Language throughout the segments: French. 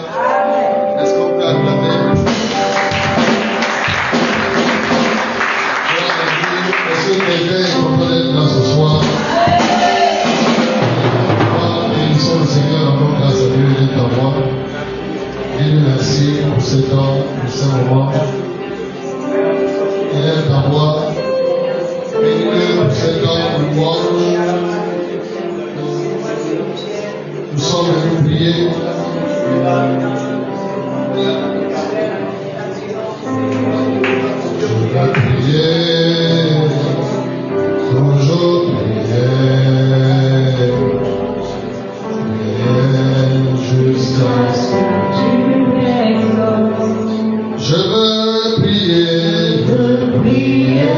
Alléluia. Est-ce qu'on peut acclamer? Est-ce que quelqu'un est content d'être là ce soir? Bénissons le Seigneur, encore grâce à Dieu, il est à moi. Dis-lui merci pour ce temps, pour ce moment. Il est à moi. Bénis-le pour ce temps de louange. Nous sommes venus prier. Prier, toujours prier, jusqu'à ce que tu m'exauces. Je veux prier, toujours prier.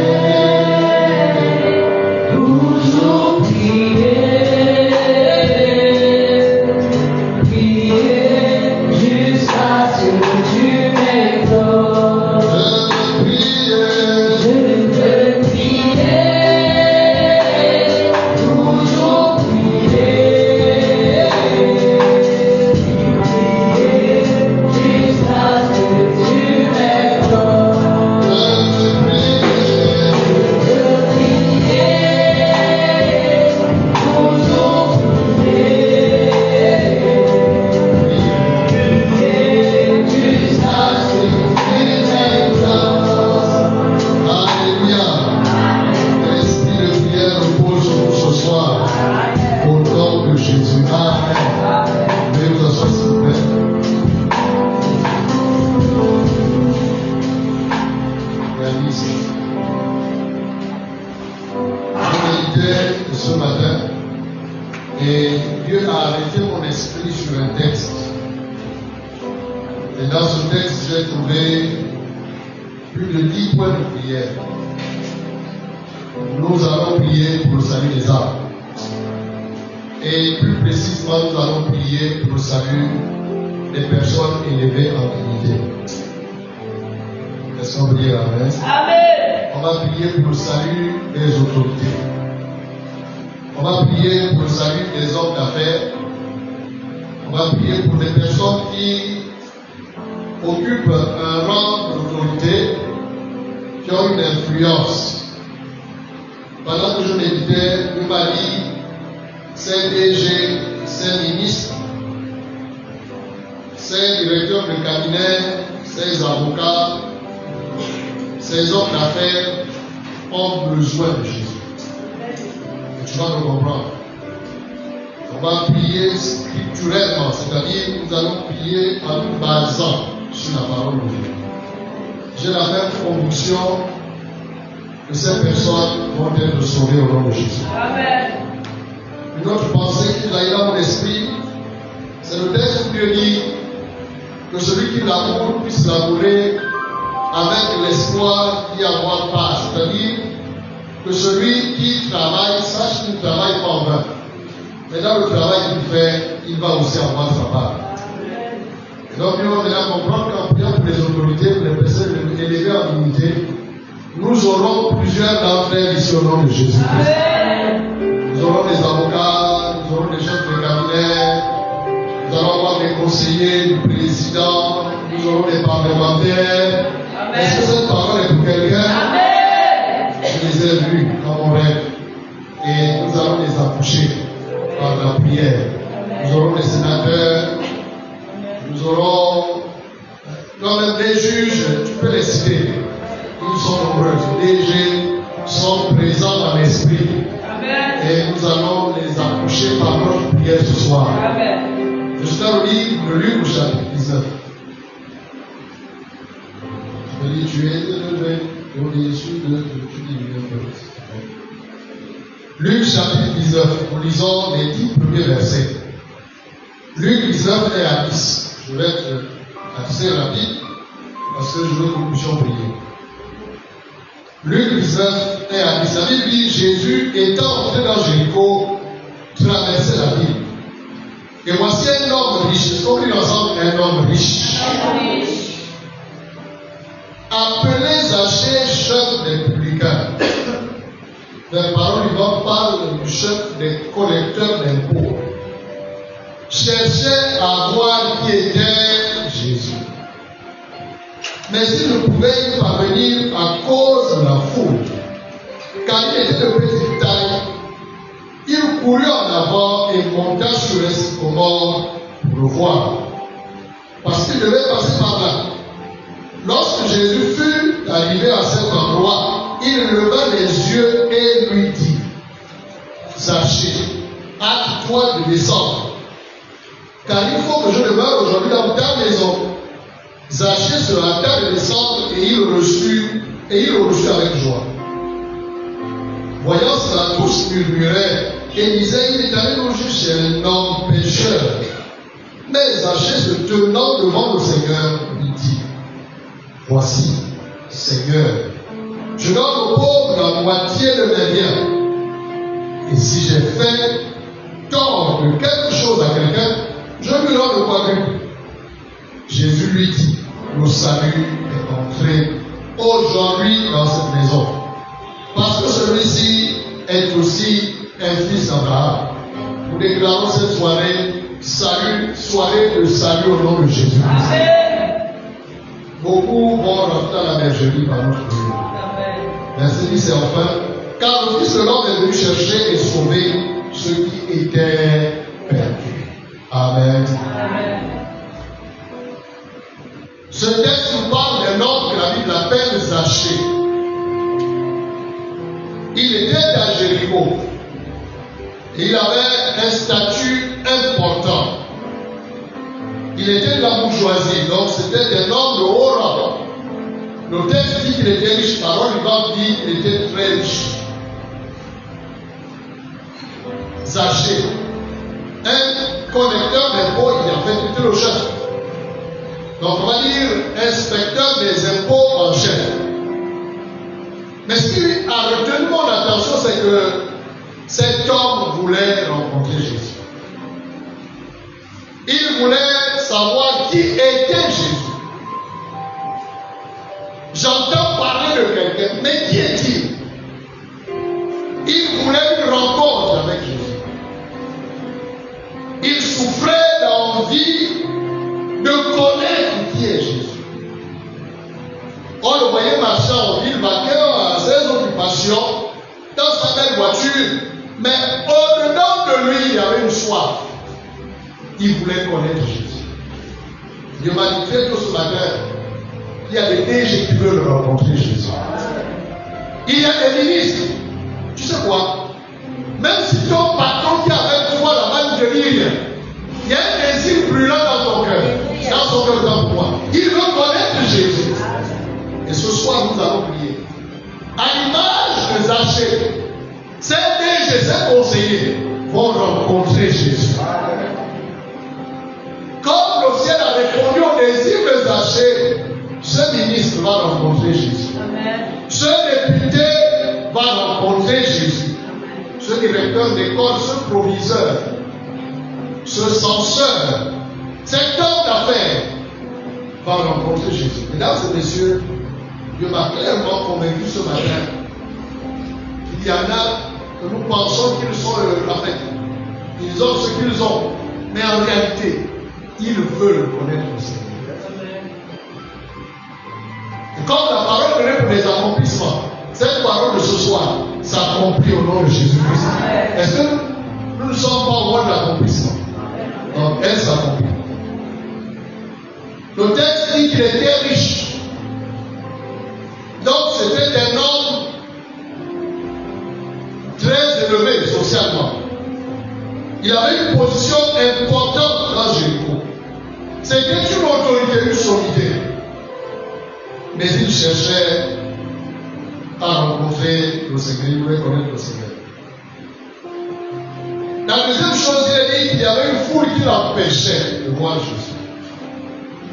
Luc chapitre 19, nous lisons les 10 premiers versets. Luc 19 et à 10. Je vais être assez rapide parce que je veux que nous puissions prier. Luc 19 et à 10. La Bible dit, Jésus étant entré dans Jéricho, traversait la ville. Et voici un homme riche. Est-ce qu'on lit ensemble un homme riche? Appelé Zachée, chef des publicains. La parole vivante parle du chef des collecteurs d'impôts. Cherchait à voir qui était Mais il ne pouvait y parvenir à cause de la foule. Car il était de petite taille, il courut en avant et monta sur le sycomore pour le voir. Parce qu'il devait passer par là. Lorsque Jésus fut arrivé à cet endroit, il leva les yeux et lui dit, Zachée, hâte-toi de descendre, car il faut que je demeure aujourd'hui dans ta maison. Zachée se hâta de descendre et il le reçut avec joie. Voyant cela, tous murmuraient et disaient, il est allé loger chez un homme pécheur. Mais Zachée, se tenant devant le Seigneur, lui dit, voici, Seigneur, je donne aux pauvres la moitié de mes biens. Et si j'ai fait tort de quelque chose à quelqu'un, je lui donne le quadruple. Jésus lui dit, le salut est entré aujourd'hui dans cette maison, parce que celui-ci est aussi un fils d'Abraham. Nous déclarons cette soirée, soirée de salut au nom de Jésus-Christ. Beaucoup vont rentrer à la bergerie par notre Dieu. Verset 10 et enfin, car le Fils de l'homme est venu chercher et sauver ceux qui étaient perdus. Amen. Amen. Ce texte nous parle d'un homme que la Bible appelle Zachée. Il était à Jéricho. Et il avait un statut important. Il était de la bourgeoisie, donc c'était un homme de haut rang. Le texte dit qu'il était riche, parole vivante dit qu'il était très riche. Zachée, un collecteur d'impôts, il a fait tout le chef. Donc on va dire inspecteur des impôts en chef. Mais ce qui a retenu mon attention, c'est que cet homme voulait rencontrer Jésus. Il voulait savoir qui était Jésus. J'entends parler de quelqu'un, mais qui est-il? Il voulait une rencontre avec Jésus. Il souffrait d'envie de connaître qui est Jésus. On le voyait marcher en ville, vainqueur à ses occupations, dans sa belle voiture, mais au-dedans de lui, il y avait une soif. Il voulait connaître Jésus. Dieu m'a dit très tôt ce matin, il y a des DG qui veulent rencontrer Jésus. Il y a des ministres. Tu sais quoi? Même si ton patron qui a avec toi là-bas ne te dit rien, il y a un désir brûlant dans ton cœur. Dans son cœur, dans toi. Il veut connaître Jésus. Et ce soir, nous allons prier. À l'image de Zachée, ces DG, ces conseillers vont rencontrer Jésus. Comme le ciel a répondu au désir de Zachée, ce ministre va rencontrer Jésus. Amen. Ce député va rencontrer Jésus. Ce directeur d'école, ce proviseur, ce censeur, cet homme d'affaires va rencontrer Jésus. Mesdames et messieurs, Dieu m'a clairement convaincu ce matin qu'il y en a que nous pensons qu'ils sont ils ont ce qu'ils ont, mais en réalité, ils veulent connaître le Seigneur. Et comme la parole venait pour les accomplissements, cette parole de ce soir s'accomplit au nom de Jésus-Christ. Est-ce que nous ne sommes pas au moment de l'accomplissement? Donc, elle s'accomplit. Le texte dit qu'il était riche. Donc, c'était un homme très élevé socialement. Il avait une position importante dans Jéricho. C'était une autorité, une solidité. Mais il cherchait à rencontrer le Seigneur, il voulait connaître le Seigneur. La deuxième chose, il a dit qu'il y avait une foule qui l'empêchait de voir Jésus.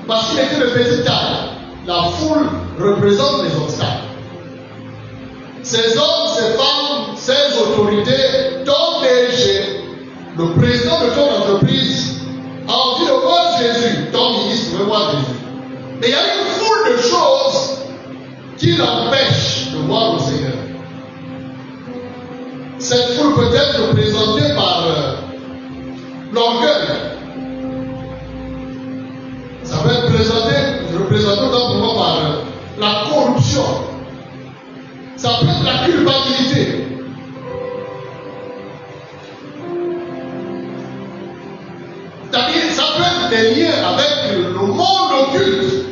Parce qu'il était de petite taille. La foule représente les obstacles. Ces hommes, ces femmes, ces autorités, ton DG, le président de ton entreprise, a envie de voir Jésus. Ton ministre veut voir Jésus. Mais il y a une foule de choses qui l'empêchent de voir le Seigneur. Cette foule peut être représentée par l'orgueil. Ça peut être représenté par peut être la culpabilité. C'est-à-dire, ça peut être des liens avec le monde occulte.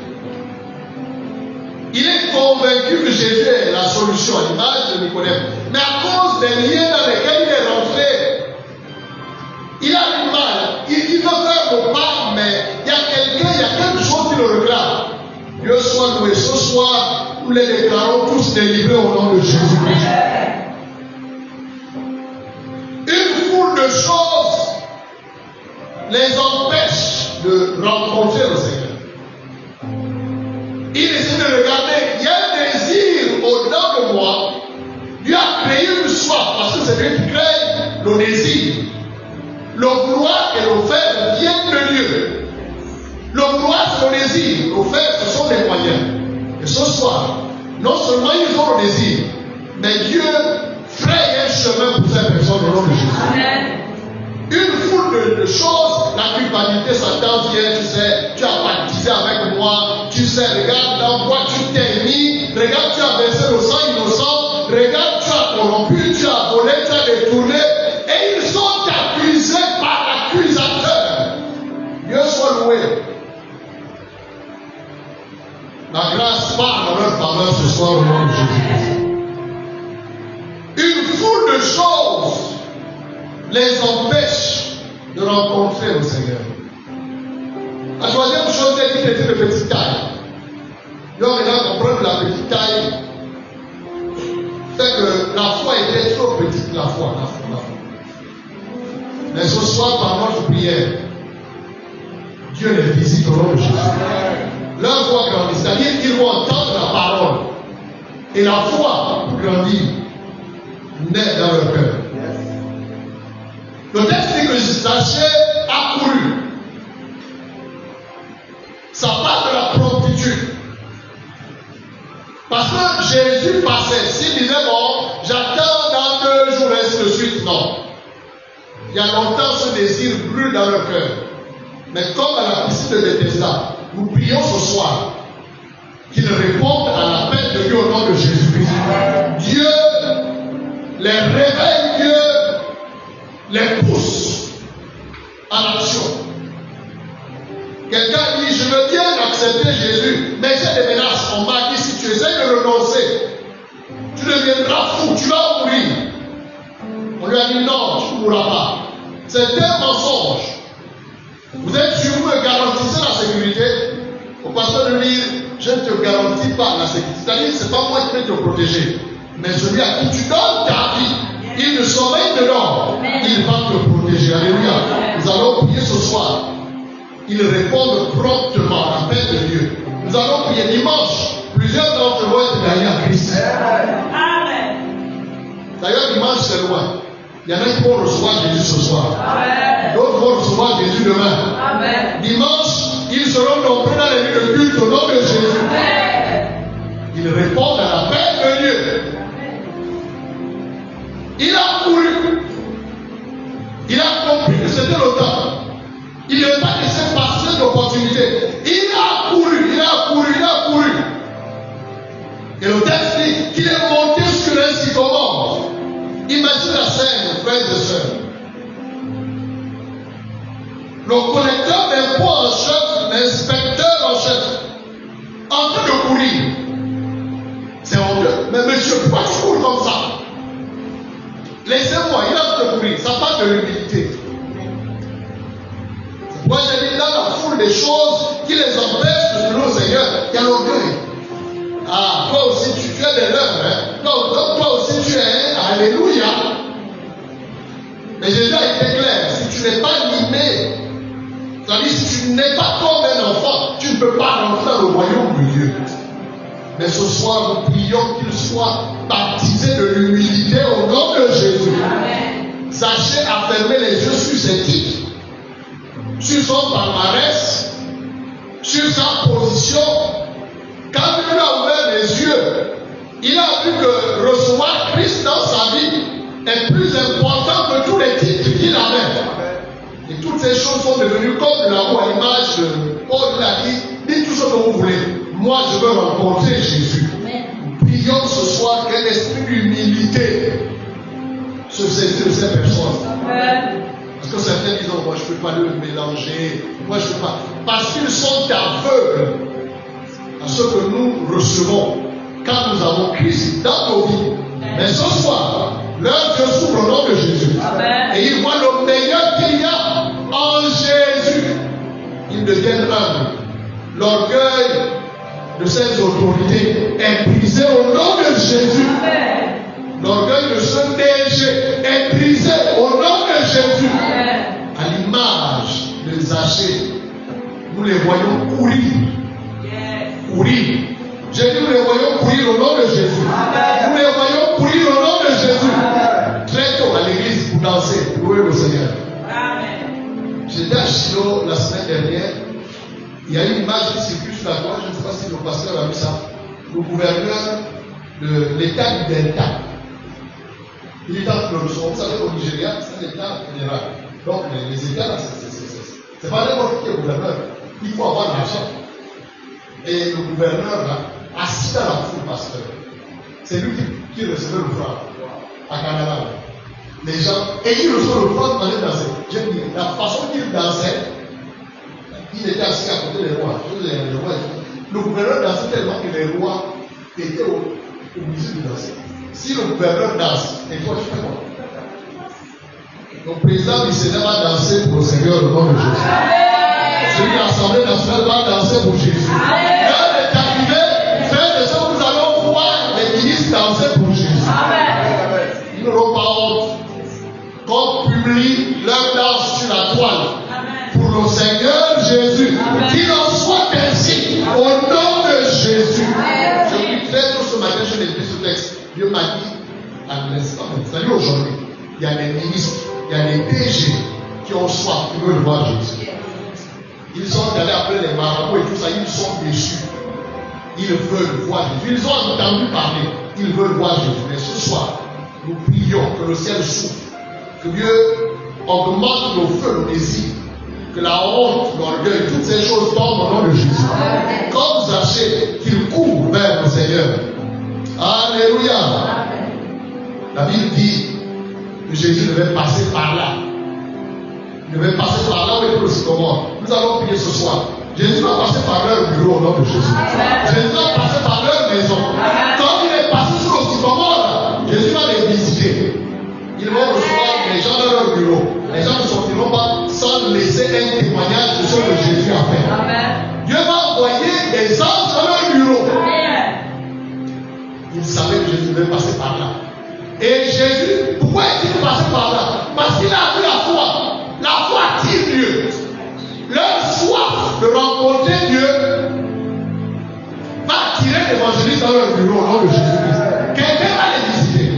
Il est convaincu que Jésus est la solution à l'image de Nicodème. Mais à cause des liens dans lesquels il est rentré, il a du mal. Il veut faire le pas, mais il y a quelque chose qui le réclame. Dieu soit loué. Ce soir, nous les déclarons tous délivrés au nom de Jésus-Christ. Une foule de choses les empêche de rencontrer le Seigneur. Il essaie de regarder, il y a un désir au-dedans de moi. Dieu a créé une soif, parce que c'est Dieu qui crée le désir. Le vouloir et le faire viennent de Dieu. Le vouloir, c'est le désir. Le faire, ce sont des moyens. Et ce soir, non seulement ils ont le désir, mais Dieu fraye un chemin pour ces personnes au nom de Jésus. Amen. Une foule de choses, la culpabilité, Satan vient, tu sais, tu as baptisé avec moi, tu sais, regarde dans quoi tu t'es mis, regarde, tu as versé le sang innocent, regarde, tu as corrompu, tu as volé, tu as détourné, et ils sont accusés par l'accusateur. Dieu soit loué. La grâce parle en leur faveur ce soir au nom de Jésus-Christ. Une foule de choses les empêche de rencontrer le Seigneur. La troisième chose, c'est qu'il était de petite taille. Nous allons maintenant comprendre que la petite taille, c'est que la foi était trop petite, la foi. Mais ce soir, par notre prière, Dieu les visite au nom de Jésus. Leur foi grandit, c'est-à-dire qu'ils vont entendre la parole. Et la foi grandit, naît dans leur cœur. Le texte dit que Zaché a couru. Ça parle de la promptitude. Parce que Jésus passait. S'il disait, bon, j'attends dans 2 jours, et ainsi de suite, non. Il y a longtemps, ce désir brûle dans leur cœur. Mais comme à la piscine de Bethesda, nous prions ce soir qu'ils répondent à l'appel de Dieu au nom de Jésus-Christ. Dieu les réveille, Dieu les pousse à l'action. Quelqu'un dit, je veux bien accepter Jésus, mais j'ai des menaces. On m'a dit, si tu essaies de renoncer, tu deviendras fou, tu vas mourir. On lui a dit, non, tu ne mourras pas. C'est un mensonge. Vous êtes sûr, vous me garantissez la sécurité. Au pasteur de dire, je ne te garantis pas la sécurité. C'est-à-dire, ce n'est pas moi qui vais te protéger, mais celui à qui tu donnes ta vie. Il ne sommeille dedans, il va te protéger. Alléluia. Nous allons prier ce soir. Ils répondent promptement à l'appel de Dieu. Nous allons prier dimanche. Plusieurs d'entre vous vont être gagnés à Christ. D'ailleurs, dimanche, c'est loin. Il y en a qui vont recevoir Jésus ce soir. D'autres vont recevoir Jésus demain. Amen. Dimanche, ils seront nombreux dans les lieux de culte au nom de Jésus. Ils répondent à l'appel de Dieu. Il a couru. Il a compris que c'était le temps. Il ne veut pas laisser passer cette opportunité. Il a couru, il a couru, il a couru. Et le texte dit qu'il est monté sur un sycomore. Imagine la scène, frères et sœurs. Le collecteur d'impôts en chef, l'inspecteur en chef, en train de courir. C'est honteux. Mais monsieur, pourquoi tu cours comme ça? Laissez-moi, il a de courir. Ça parle de l'humilité. Moi, j'ai dit dans la foule des choses qui les empêchent de suivre le Seigneur, il y a l'orgueil. Ah, toi aussi, tu as des lèvres. Hein? Toi aussi, tu es un alléluia. Mais Jésus a été clair. Si tu n'es pas animé, c'est-à-dire si tu n'es pas comme un enfant, tu ne peux pas rentrer dans le royaume de Dieu. Mais ce soir, nous prions qu'il soit baptisé de l'humilité au nom de Jésus. Amen. Zaché a fermé les yeux sur ses titres, sur son palmarès, sur sa position. Quand il a ouvert les yeux, il a vu que recevoir Christ dans sa vie est plus important que tous les titres qu'il avait. Et toutes ces choses sont devenues comme la roue à l'image de Paul l'a dit, dites tout ce que vous voulez. Moi, je veux rencontrer Jésus. Priez prions ce soir qu'un esprit d'humilité se saisit de ces personnes. Parce que certains disent, oh, moi je ne peux pas le mélanger, moi je ne peux pas. Parce qu'ils sont aveugles à ce que nous recevons quand nous avons Christ dans nos vies. Mais ce soir, leur Dieu s'ouvre au nom de Jésus. Et ils voient le meilleur qu'il y a en Jésus. Ils deviennent humbles. L'orgueil de ces autorités est brisé au nom de Jésus. L'orgueil de ce DG est brisé au nom de Jésus. À l'image de Zachée, nous les voyons courir. Courir. J'ai dit, nous les voyons courir au nom de Jésus. Nous les voyons courir au nom de Jésus. Très tôt à l'église pour danser, pour louer le Seigneur. J'étais à Shiloh la semaine dernière. Il y a une image qui circule sur la toile. Je ne sais pas si le pasteur a vu ça. Le gouverneur de l'État du Delta. Il est en Florison. Vous savez, au Nigeria, c'est un État fédéral. Donc, les États, là, c'est pas n'importe qui est gouverneur. Il faut avoir l'argent. Et le gouverneur, là, assis dans la foule, pasteur, c'est lui qui recevait le franc à Canada. Les gens, et il reçoit le franc pour aller danser. J'aime dire, la façon qu'il dansait, il était assis à côté des rois. Le gouverneur dansait tellement que les rois étaient obligés de danser. Si le gouverneur danse, et toi tu fais quoi? Le président du Sénat va danser pour le Seigneur au nom de Jésus. Celui de l'Assemblée nationale va danser pour Jésus. L'heure est arrivée, frères et sœurs, nous allons voir les ministres danser pour Jésus. Ils n'auront pas honte. Qu'on publie leur danse sur la toile pour le Seigneur Jésus. Qu'il en soit ainsi au nom de Jésus. Je prie très tôt ce matin, je l'ai dit ce texte. Dieu m'a dit à l'instant, c'est-à-dire aujourd'hui, il y a des ministres, il y a des DG qui ont soif, qui veulent voir Jésus. Ils sont allés après les marabouts et tout ça, ils sont déçus. Ils veulent voir Jésus. Ils ont entendu parler, ils veulent voir Jésus. Mais ce soir, nous prions que le ciel s'ouvre, que Dieu augmente nos feux, nos désirs, que la honte, l'orgueil, toutes ces choses tombent au nom de Jésus. Comme Zachée, qu'il court vers le Seigneur. Alléluia. La Bible dit que Jésus devait passer par là. Il devait passer par là où est le sycomore. Nous allons prier ce soir. Jésus va passer par leur bureau au nom de Jésus. Jésus va passer par leur maison. Quand il est passé sur le sycomore, Jésus va les visiter. Ils vont recevoir les gens dans leur bureau. Les gens ne sortiront pas sans laisser un témoignage de ce que Jésus a fait. Dieu va envoyer des anges dans leur bureau. Il savait que Jésus devait passer par là. Et Jésus, pourquoi est-il passé par là? Parce qu'il a vu la foi. La foi attire Dieu. Leur soif de rencontrer Dieu va attirer l'évangéliste dans leur bureau au nom de Jésus-Christ. Quelqu'un va les visiter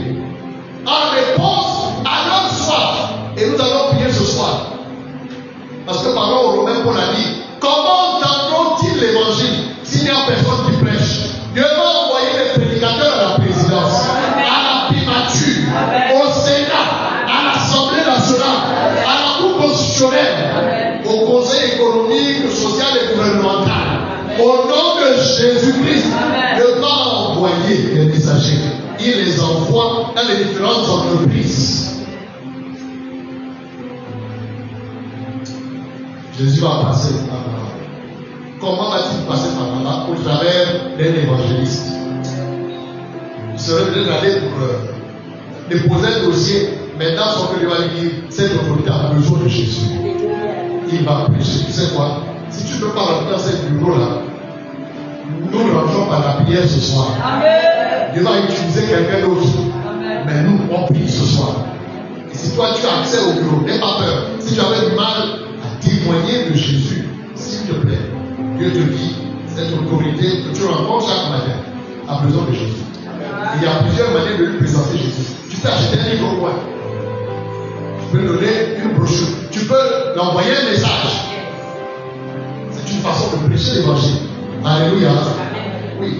en réponse à leur soif. Et nous allons prier ce soir. Parce que par aux Romains, Paul a dit, comment entendront-ils l'évangile s'il n'y a personne qui prêche? Dieu va envoyer les prédicateurs à la présidence, à la primature, au Sénat, à l'Assemblée nationale, à la Cour constitutionnelle, au Conseil économique, social et gouvernemental. Au nom de Jésus-Christ, Dieu va envoyer les messagers. Il les envoie dans les différentes entreprises. Jésus va passer par là. Comment va-t-il passer par là? Au travers d'un évangéliste. Il serait peut-être allé pour déposer un dossier. Maintenant, son Dieu va lui dire, cette autorité a besoin de Jésus. Il va prêcher. Tu sais quoi? Si tu ne peux pas rentrer dans ce bureau-là, nous rentrons par la prière ce soir. Amen. Dieu va utiliser quelqu'un d'autre. Mais nous, on prie ce soir. Et si toi, tu as accès au bureau, n'aie pas peur. Si tu avais du mal à témoigner de Jésus, s'il te plaît, Dieu te dit, cette autorité que tu rencontres chaque matin a besoin de Jésus. Il y a plusieurs manières de lui présenter Jésus. Tu peux acheter un livre au coin. Tu peux donner une brochure. Tu peux l'envoyer un message. C'est une façon de prêcher l'évangile. Alléluia. Oui.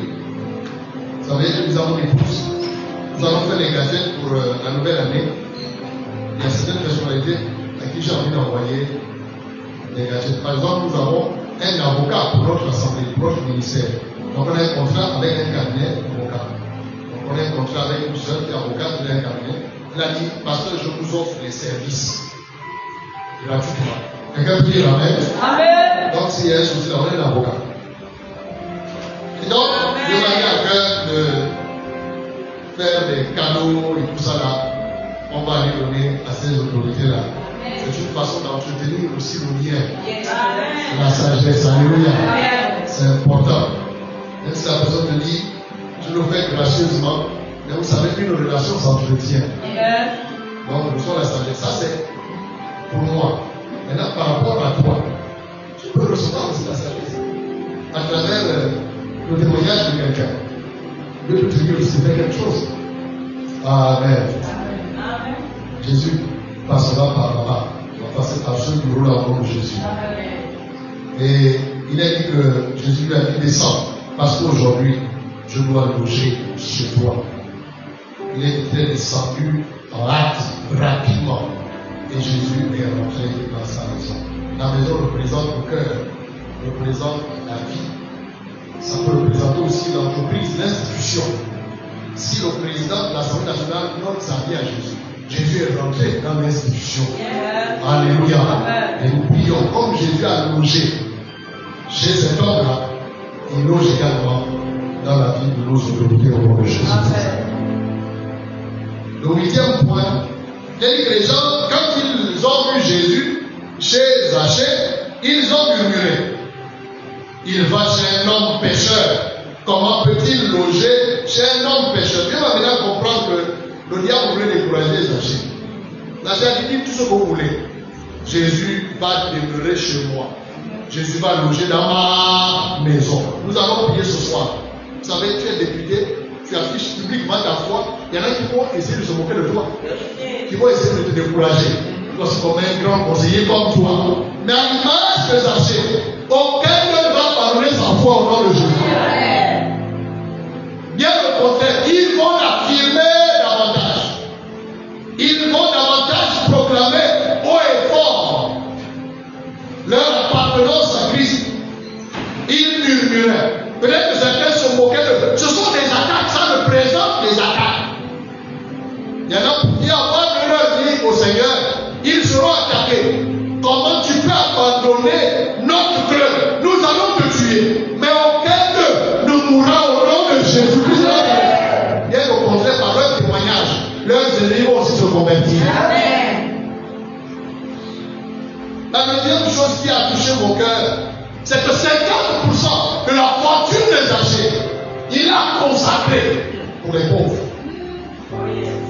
Vous savez, nous avons des épouse. Nous allons faire les gadgets pour la nouvelle année. Il y a certaines personnalités à qui j'ai envie d'envoyer des gadgets. Par exemple, nous avons un avocat pour notre assemblée, pour notre ministère. Donc on a un contrat avec un cabinet d'avocat. prenait un contrat avec une soeur qui est avocate, il a un cabinet. Il a dit, pasteur, je vous offre les services gratuitement. Quelqu'un peut dire amen. Amen. Donc, s'il y a un souci, on est l'avocat. Et donc, Dieu m'a mis à cœur de faire des cadeaux et tout ça là. On va les donner à ces autorités-là. C'est une façon d'entretenir aussi le lien. La sagesse, alléluia. C'est important. Même si la personne te dit, je le fais gracieusement, mais vous savez qu'une relation s'entretient. Donc, reçois la sagesse. Ça, c'est pour moi. Maintenant, par rapport à toi, tu peux recevoir aussi la sagesse. À travers le témoignage de quelqu'un. Dieu peut te dire aussi faire quelque chose. Amen. Jésus passera par là-bas. Il va passer par ce bureau-là au nom de Jésus. Et il a dit que Jésus lui a dit descends, parce qu'aujourd'hui, je dois loger chez toi. Il était descendu en hâte, rapidement. Et Jésus est rentré dans sa maison. La maison représente le cœur, représente la vie. Ça peut représenter aussi l'entreprise, l'institution. Si le président de l'Assemblée nationale donne sa vie à Jésus, Jésus est rentré dans l'institution. Alléluia. Et nous prions, comme Jésus a logé chez cet homme-là, il loge également dans la vie de nos autorités au nom de Jésus. Le 8e point, les gens, quand ils ont vu Jésus chez Zachée, ils ont murmuré. Il va chez un homme pécheur. Comment peut-il loger chez un homme pécheur? Dieu va maintenant comprendre que le diable voulait décourager Zachée. Zachée a dit tout ce que vous voulez. Jésus va demeurer chez moi. Jésus va loger dans ma maison. Nous allons prier ce soir. Vous savez, tu es député, tu affiches publiquement ta foi. Il y en a qui vont essayer de se moquer de toi, qui vont essayer de te décourager. Toi, c'est comme un grand conseiller comme toi. Mais à l'image de Zachée, aucun ne va parler sa foi au nom de Jésus. Bien au contraire, ils vont l'affirmer davantage. Ils vont davantage proclamer haut et fort leur appartenance à Christ. Ils murmuraient. Peut-être que certains se moquaient de. Ce sont des attaques, ça représente des attaques. Il y en a qui avant de leur dire au Seigneur, ils seront attaqués. Comment tu peux abandonner notre cœur? Nous allons te tuer. Mais aucun d'eux ne mourra au nom de Jésus-Christ. Bien au contraire, par leur témoignage, leurs ennemis vont aussi se convertir. Amen. La deuxième chose qui a touché mon cœur, c'est que 50% de la fortune des Zachée, il a consacré pour les pauvres.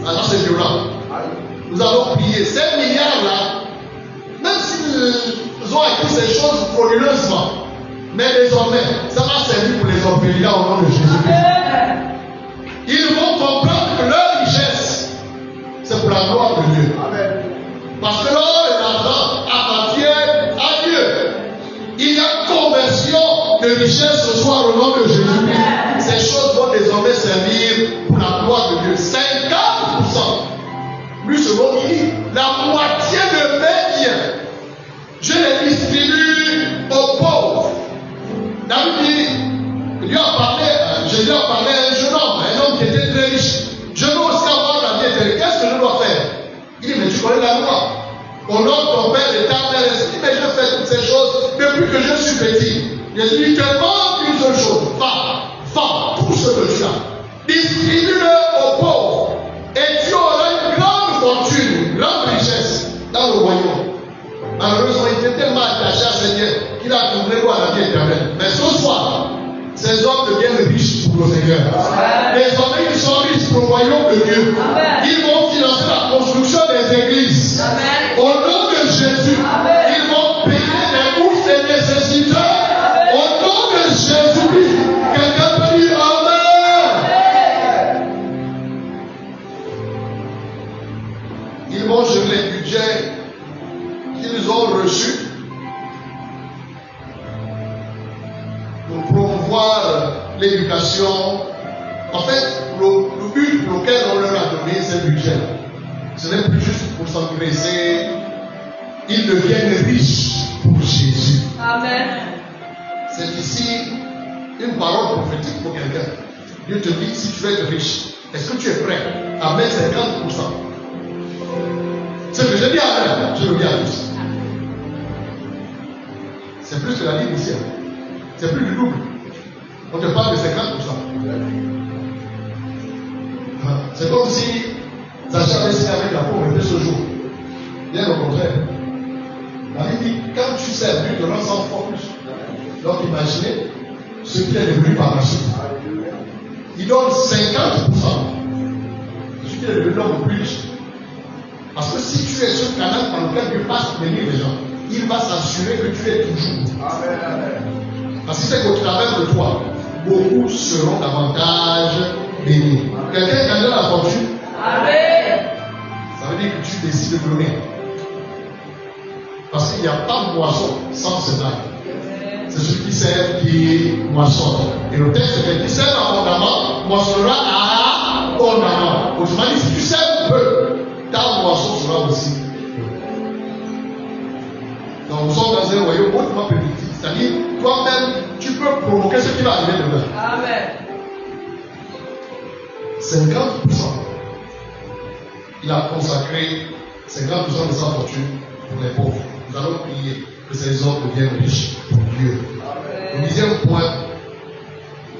Alors c'est violent. Nous allons prier. Ces milliards-là, même s'ils ont acquis ces choses frauduleusement, mais désormais, ça va servir pour les orphelins au nom de Jésus-Christ. Ils vont comprendre que leur richesse, c'est pour la gloire de Dieu. Parce que l'or et l'argent appartiennent à Dieu. Il y a conversion de richesse ce soir au nom de Jésus-Christ. Ces choses vont désormais servir pour la gloire de Dieu. 50%. Lui, ce mot qui dit, la moitié de mes biens, je les distribue aux pauvres. David dit, Jésus a parlé à un jeune homme qui était très riche. Je veux aussi avoir la vie éternelle. Qu'est-ce que je dois faire? Il dit, mais tu connais la loi. Honore ton père et ta mère. Il dit, mais je fais toutes ces choses depuis que je suis petit. Jésus dit, te demande une seule chose. Va, tout ce que tu as. Distribue-le aux pauvres. Et tu auras une grande fortune, une grande richesse dans le royaume. Malheureusement, il était tellement attaché à ses biens qu'il a tourné droit à la vie éternelle. Mais ce soir, ces hommes deviennent riches pour le Seigneur. Désormais, ils sont riches pour le royaume de Dieu. Amen. Ils vont financer la construction des églises. Amen. Au nom de Jésus, amen. Ils vont payer les bourses des nécessiteurs. Amen. Au nom de Jésus-Christ, quelqu'un peut dire Amen. Ils vont gérer les budgets qu'ils ont reçus pour promouvoir l'éducation. En fait, le but pour lequel on leur a donné ce budget, ce n'est plus juste pour s'engraisser. Ils deviennent riches pour Jésus. Amen. C'est ici une parole prophétique pour quelqu'un. Dieu te dit, si tu veux être riche, Est-ce que tu es prêt à mettre 50%? Ce que je dis à l'heure, je le dis à tous. C'est plus que la Bible ici. C'est plus du double. On te parle de 50%. C'est comme si Zacha avait signé avec la pauvreté ce jour. Bien au contraire. La Bible dit, quand tu sers, Dieu te rend 100 fois plus. Donc imaginez ce qui est devenu par la suite. Il donne 50%. Ce qui est devenu l'homme le plus riche. Parce que si tu es ce canal par lequel Dieu passe pour bénir les gens, il va s'assurer que tu es toujours. Parce que c'est qu'au travers de toi, beaucoup seront davantage bénis. Quelqu'un qui a donné la fortune, ça veut dire que tu décides de donner. Parce qu'il n'y a pas de moisson sans semence. C'est celui qui sert qui moissonne. Et le texte est qui sert abondamment, moissonnera abondamment. Autrement dit, si tu sers peu, ta moisson sera aussi. Donc nous sommes dans un royaume hautement prédictif. C'est-à-dire, toi-même, tu peux provoquer ce qui va arriver demain. Amen. 50%. Il a consacré 50% de sa fortune pour les pauvres. Nous allons prier que ces hommes deviennent riches pour Dieu. Le dixième point,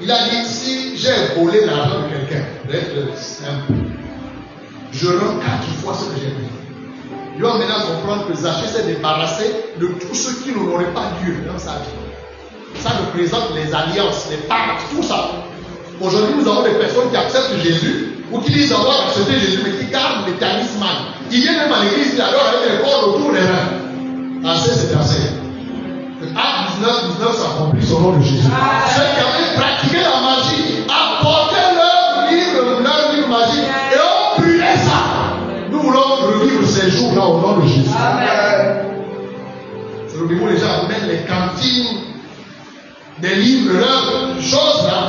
il a dit, si j'ai volé l'argent de quelqu'un, d'être simple, je rends 4 fois ce que j'ai pris. Il doit maintenant comprendre que Zachée s'est débarrassé de tout ce qui n'aurait pas Dieu dans sa vie. Ça représente les alliances, les pactes, tout ça. Aujourd'hui, nous avons des personnes qui acceptent Jésus ou qui disent avoir accepté Jésus, mais qui gardent les talismans. Ils viennent même à l'église, ils alors avec les cordes autour des reins. Assez, c'est assez. Acte 19 s'accomplit au nom de Jésus. Ceux qui avaient pratiqué la magie, apportez leur livre magique et on brûlait ça. Nous voulons revivre ces jours-là au nom de Jésus. C'est le niveau où les gens amènent les cantines, des livres, leurs choses là.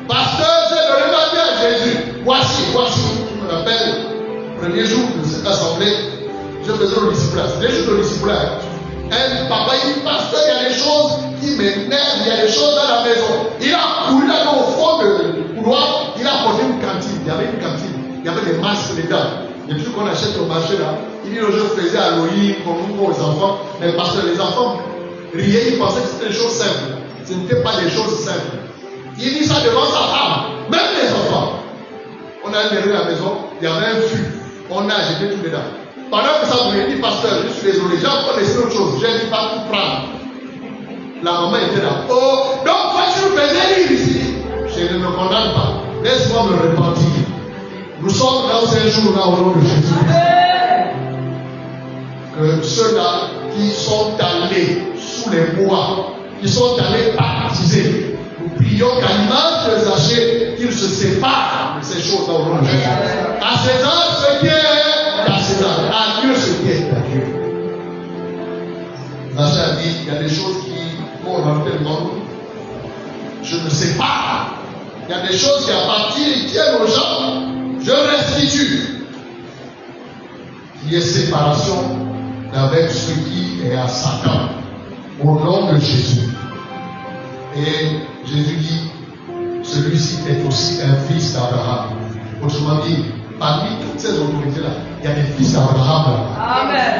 Pasteur, j'ai donné ma vie à Jésus. Voici. Je me rappelle, le premier jour de cette assemblée, je faisais le disciple. C'était juste le disciple. Un papa, il dit, pasteur, il y a des choses qui m'énervent, il y a des choses dans la maison. Il a couru là au fond du couloir, il a apporté une cantine. Il y avait une cantine, il y avait des masques dedans. Les trucs qu'on achète au marché là. Il dit, je faisais Halloween comme nous aux enfants. Mais parce que les enfants riaient, ils pensaient que c'était des choses simples. Ce n'était pas des choses simples. Il dit ça devant sa femme, même les enfants. On a allé à la maison, il y avait un fût. On a jeté tout dedans. Pendant que ça voulait dire, pasteur, je suis désolé, j'ai encore laissé autre chose. J'ai dit pas tout prendre. La maman était là. Oh, donc toi tu me faisais lire ici. Je ne me condamne pas. Laisse-moi me repentir. Nous sommes dans ces jours-là au nom de Jésus. Que ceux-là qui sont allés sous les bois, qui sont allés baptiser, nous prions qu'à l'image de Zachée, qu'ils se séparent de ces choses-là au nom de Jésus. À César, ce qui est à César. À Dieu, ce qui est à Dieu. Zachée a dit, il y a des choses qui vont rentrer dans nous. Je ne sais pas. Il y a des choses qui appartiennent et tiennent aux gens. Je restitue. Il y a séparation avec ce qui est à Satan. Au nom de Jésus. Et Jésus dit, celui-ci est aussi un fils d'Abraham. Autrement dit, parmi toutes ces autorités-là, il y a des fils d'Abraham là. Amen.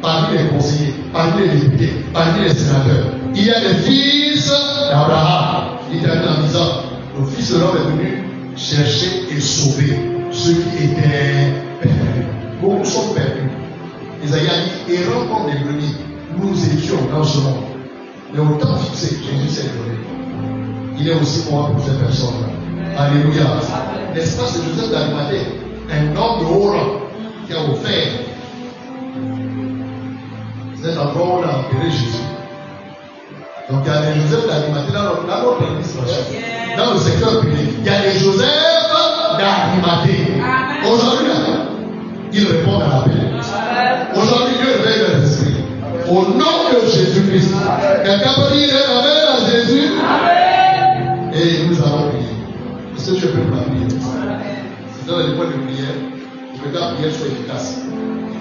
Parmi les conseillers, parmi les députés, parmi les sénateurs, il y a des fils d'Abraham. Il termine en disant, le fils de l'homme est venu chercher et sauver ceux qui étaient perdus. Beaucoup sont perdus. Isaïe dit, errant comme des brebis, nous étions dans ce monde. Mais au temps fixé, Jésus s'est donné. Il est aussi mort pour ces personnes-là. Alléluia. N'est-ce pas, c'est Joseph d'Arimathée, un homme de haut rang, qui a offert cet endroit où on a enterré Jésus. Donc il y a des Joseph d'Arimathée dans notre administration. Dans le secteur privé, il y a des Joseph d'Arimathée. Aujourd'hui, ils répondent à l'appel. Aujourd'hui, Dieu réveille leur esprit. Au nom de Jésus-Christ. Quelqu'un peut dire amen à Jésus. Amen. Et nous allons prier. Est-ce que tu es prêt pour la prière? C'est dans les points de prière. Que ta prière soit efficace.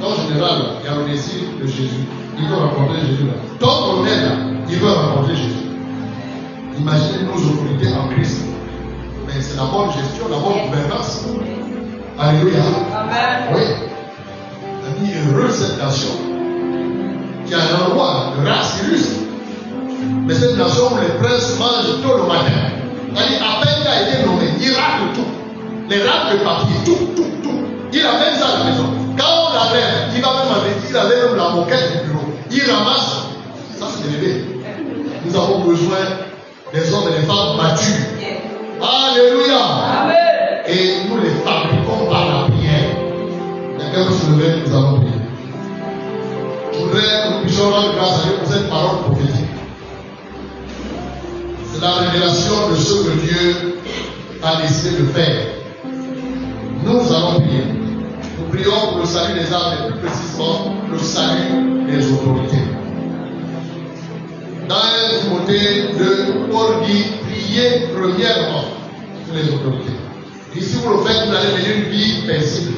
En général, il y a le désir de Jésus. Il veut rencontrer Jésus là. Tant qu'on est là, il veut rencontrer Jésus. Imaginez nos autorités en Christ. mais c'est la bonne gestion, la bonne gouvernance. Alléluia. Amen. Oui. On dit heureux cette nation qui a un roi, le roi Cyrus. Mais cette nation où les princes mangent tôt le matin. C'est-à-dire, à peine il a été nommé, il rate tout. Les rates de papier, tout. Il amène ça à la maison. Quand on l'amène, il va même avec, il amène la moquette du bureau. Il ramasse. Ça, c'est des bébés. Nous avons besoin des hommes et des femmes matures. Alléluia. Amen. Et nous les fabriquons par la prière. Quelqu'un peut se lever, nous allons prier. Je voudrais que nous puissions rendre grâce à Dieu pour cette parole prophétique. C'est la révélation de ce que Dieu a décidé de faire. Nous allons prier. Nous prions pour le salut des âmes et plus précisément le salut des autorités. Dans 1 Timothée 2, Paul dit priez premièrement pour les autorités. Et si vous le faites, vous allez mener une vie paisible.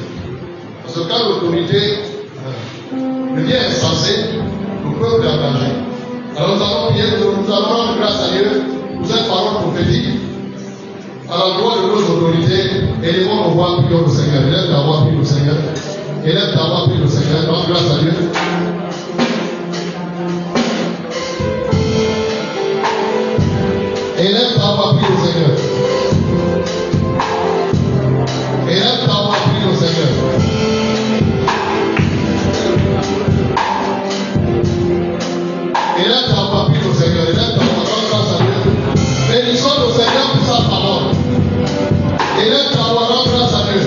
Parce que quand l'autorité devient insensée, le peuple est engagé. Alors nous allons prier, nous allons rendre grâce à Dieu pour cette parole prophétique à l'endroit de nos autorités. Élevons nos voix, prions le Seigneur. Élève ta voix, prie le Seigneur. Élève ta voix, prie le Seigneur. Rends grâce à Dieu. Élève ta voix, prie le Seigneur. Élève ta voix, prie le Seigneur. Élève ta voix, prie le Seigneur. Élève ta voix, rends grâce à Dieu. Bénissons le Seigneur pour sa parole. Élève ta voix, rends grâce à Dieu.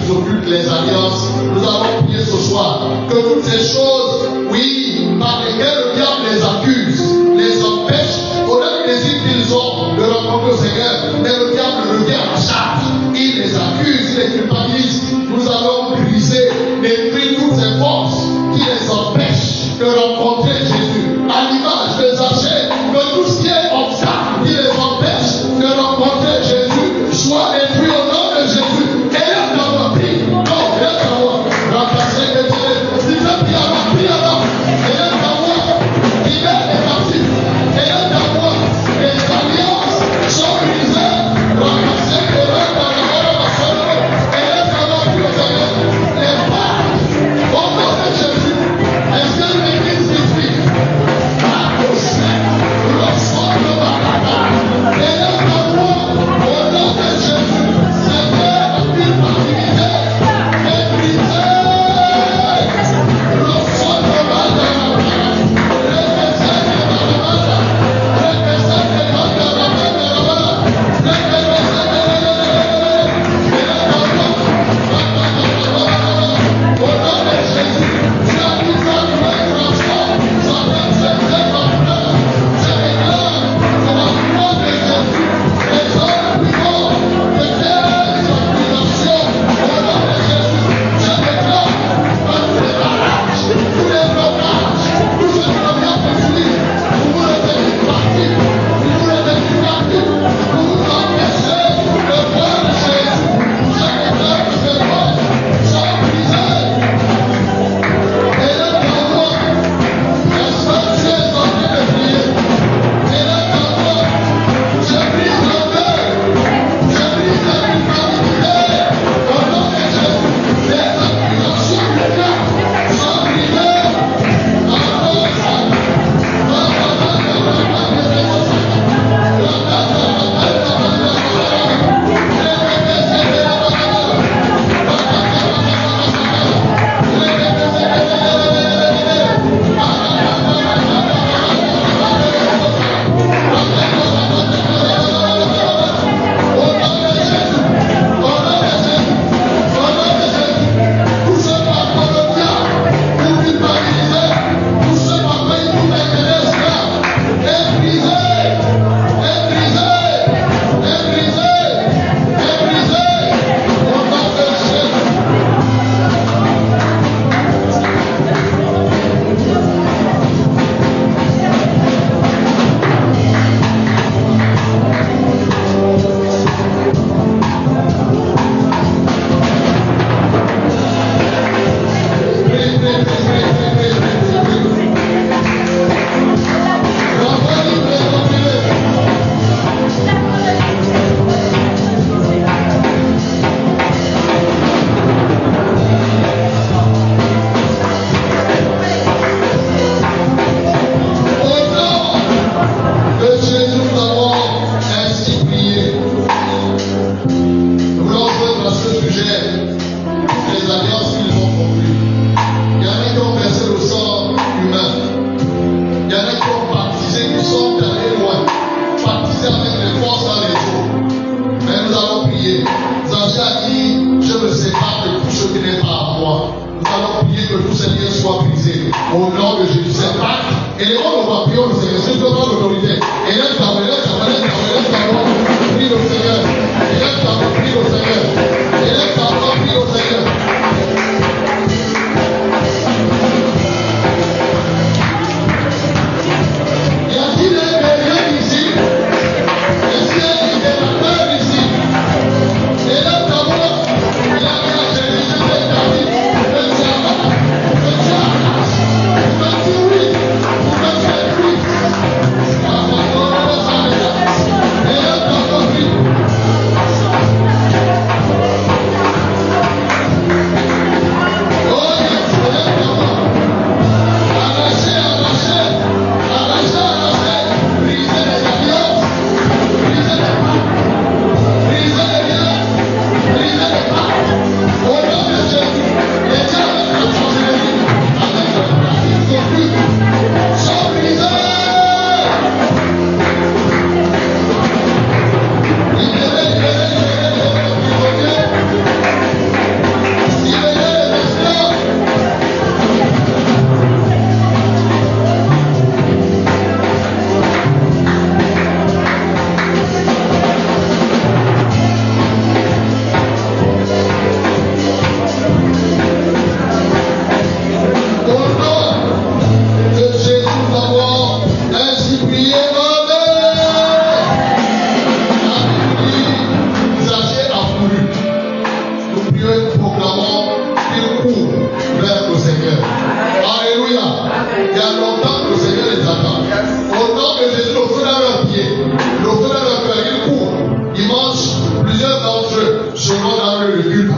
qui occultent les alliances. Nous allons prier ce soir que toutes ces choses, oui, par lesquelles le diable les accuse, les empêche, au même désir qu'ils ont de rencontrer le Seigneur, mais le diable revient à charge. Il les accuse, il les culpabilise. Nous allons briser, détruire toutes ces forces qui les empêchent de rencontrer Jésus. À l'image de Zachée, que tout ce qui est obstacle qui les empêche de rencontrer Jésus soit détruit au nom de Jésus. Et là, nous avons pris. Non, et là, nous avons remplacé les dieux. Si tu as pris avant. Et là, nous avons libéré les captifs. Et là, nous avons les alliances sont brisées, remplacées les rêves dans la mort de la soirée. Et là, nous avons pris au Seigneur les pas au nom de Jésus. Est-ce que l'Église vit?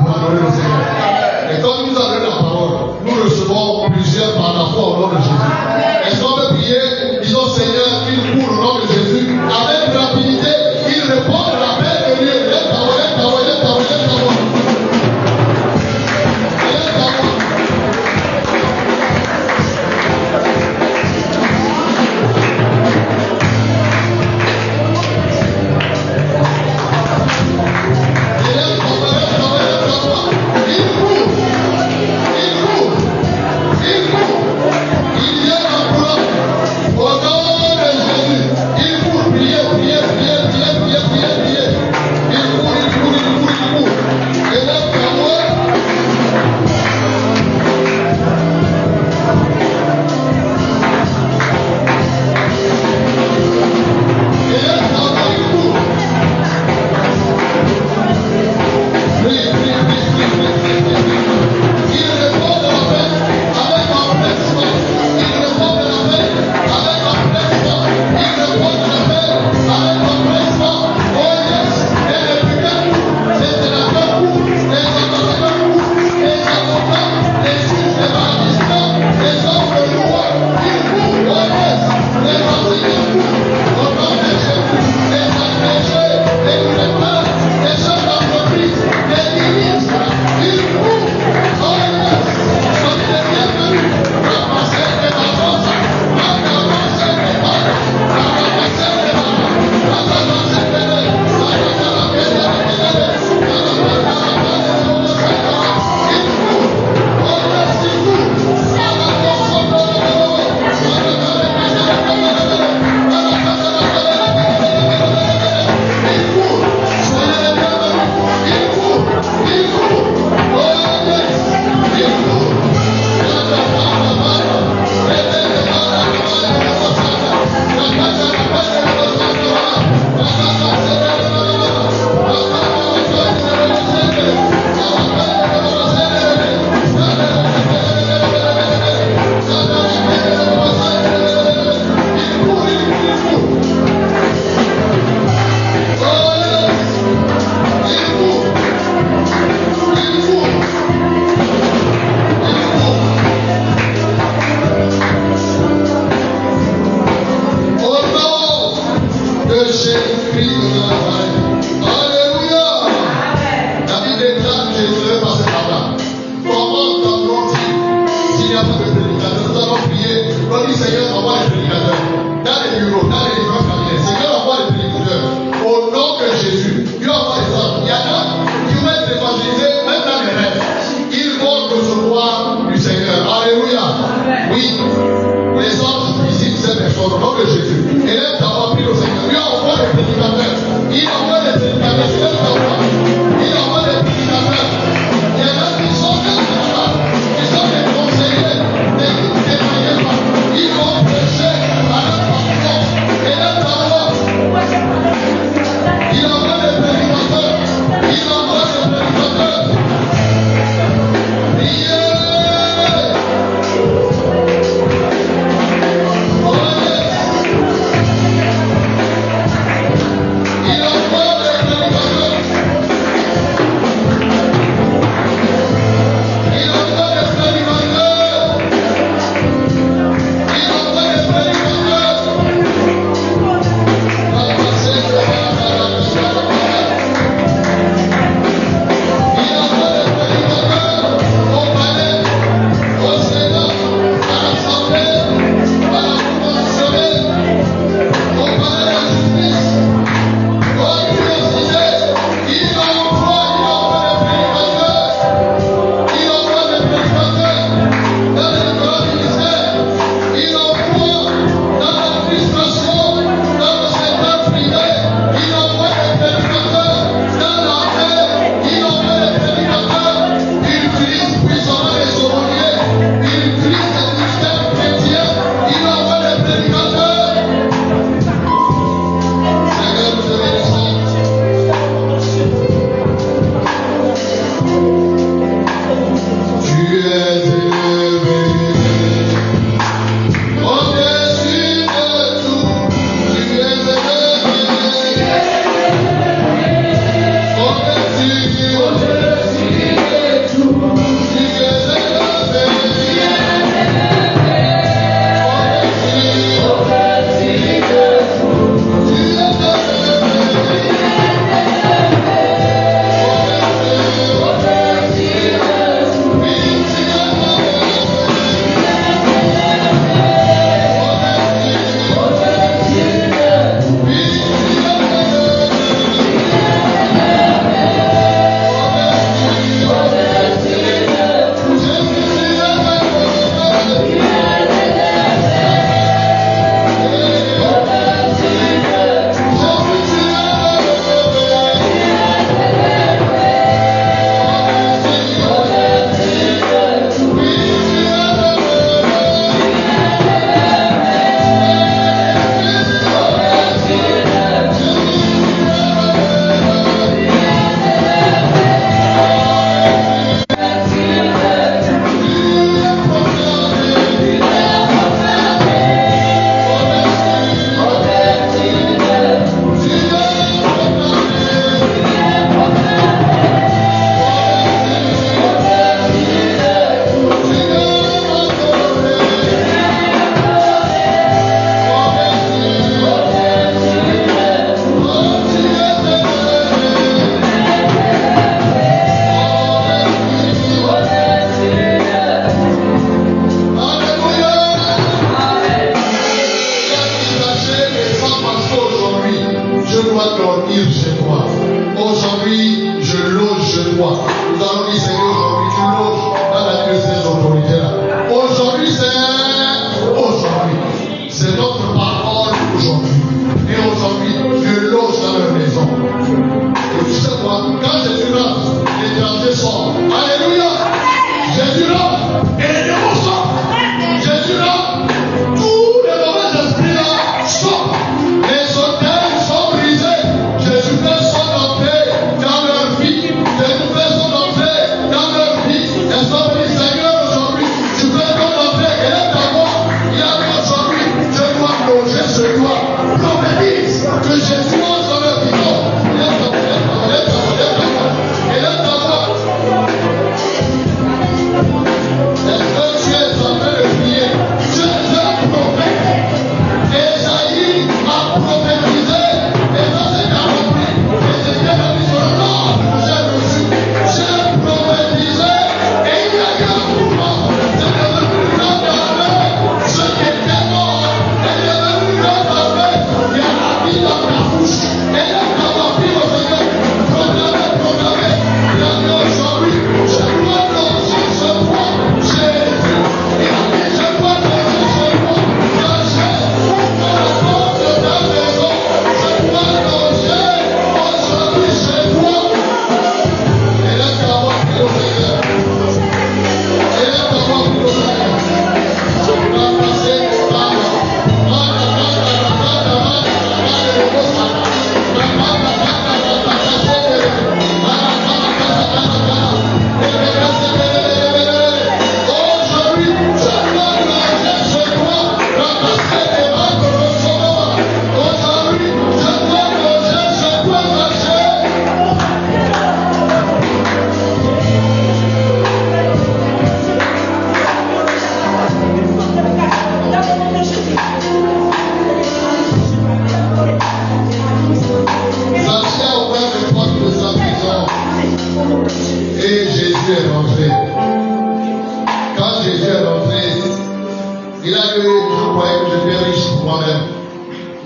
pour adorer le Seigneur. Et quand nous avons la parole, nous recevons plusieurs par la foi au nom de Jésus. Est-ce qu'on peut prier, disons Seigneur, il court au nom de Jésus, avec rapidité, il répond à l'appel de Dieu.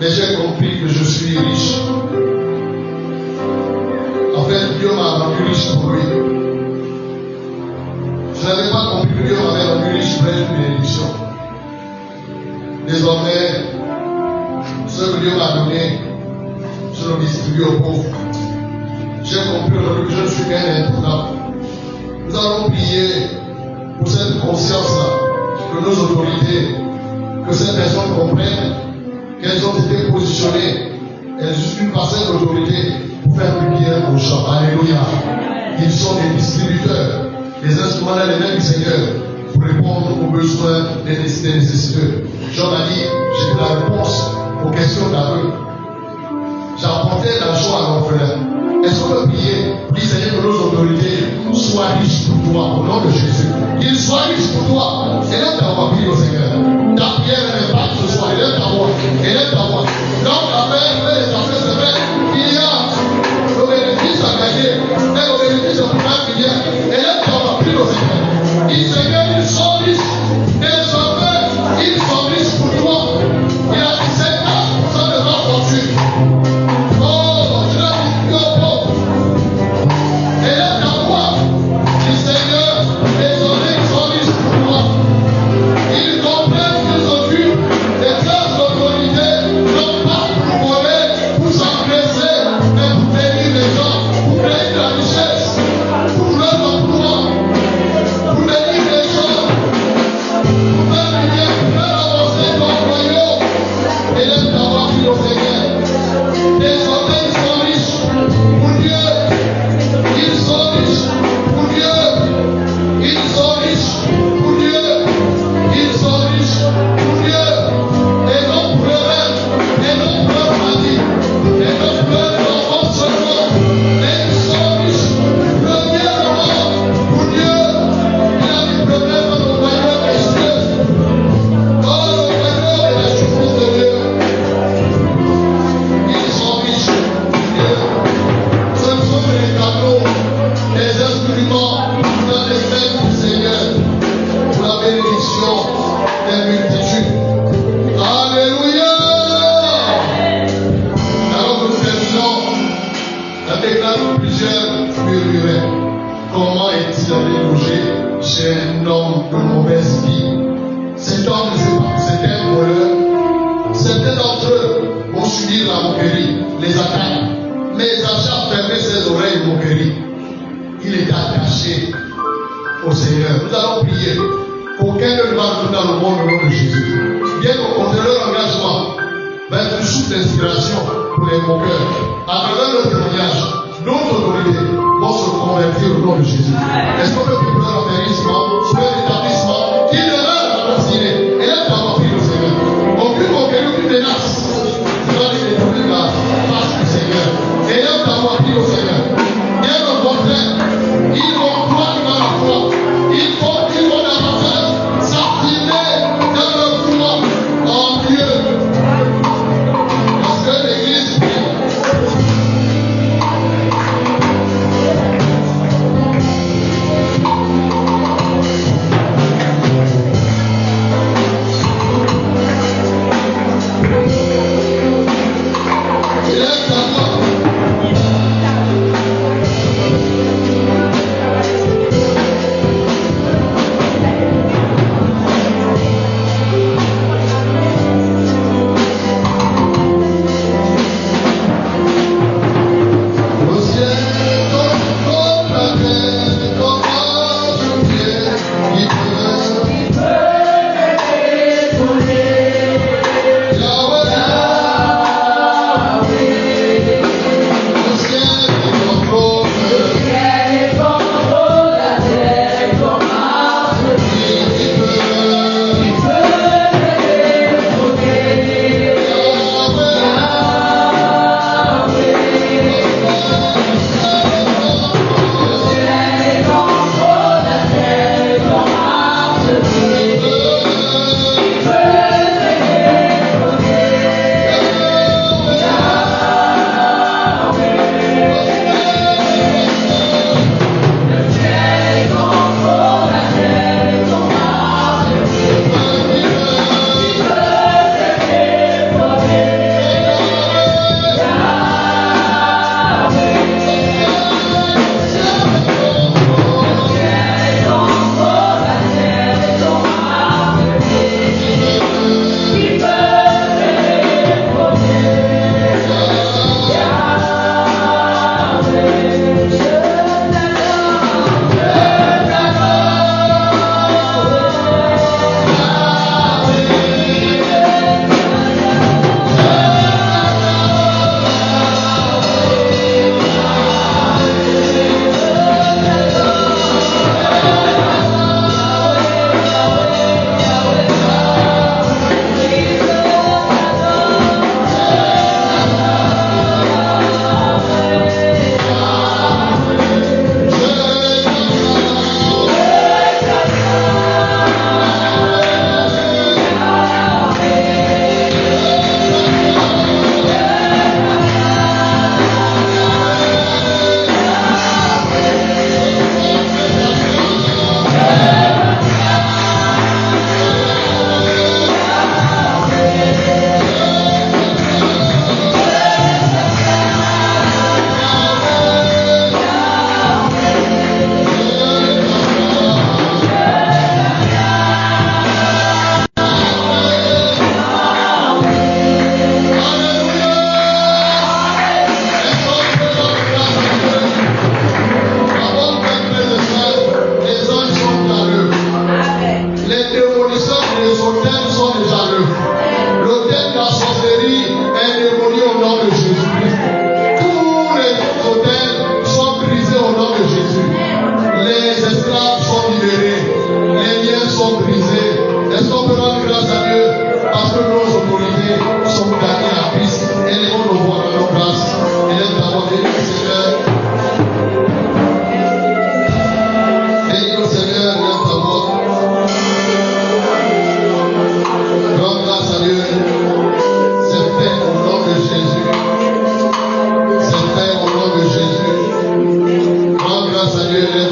Mais j'ai compris que je suis riche. En fait, Dieu m'a rendu riche pour lui. Je n'avais pas compris que Dieu m'avait rendu riche pour une bénédiction. Désormais, ce que Dieu m'a donné, je le distribue aux pauvres. J'ai compris aujourd'hui que je ne suis qu'un intrant. Nous allons prier pour cette conscience-là, que nos autorités, que ces personnes comprennent qu'elles ont été positionnées, elles ont une parcelle d'autorité pour faire du bien aux gens. Alléluia. Ils sont des distributeurs, des instruments dans les mains du Seigneur pour répondre aux besoins des nécessiteux. Jean m'a dit, j'ai la réponse aux questions d'aveu. J'apportais la joie à l'orphelin. Est-ce qu'on peut prier pour dire Seigneur que nos autorités soient riches pour toi au nom de Jésus? Qu'ils soient riches pour toi. Élève ta voix, prie au Seigneur. Ta prière n'est pas ce soir. Élève ta voix. Élève ta voix. Donc la paix, les affaires, c'est vrai. Il y a le bénéfice à gagner. Mais le bénéfice de pouvoir prier. Élève ta voix, prie au Seigneur. Il Seigneur, ils sont riches. Désormais, ils sont riches pour toi. Il a dit 50% de leur fortune.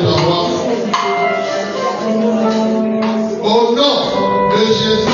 ta voix. Au nom de Jésus.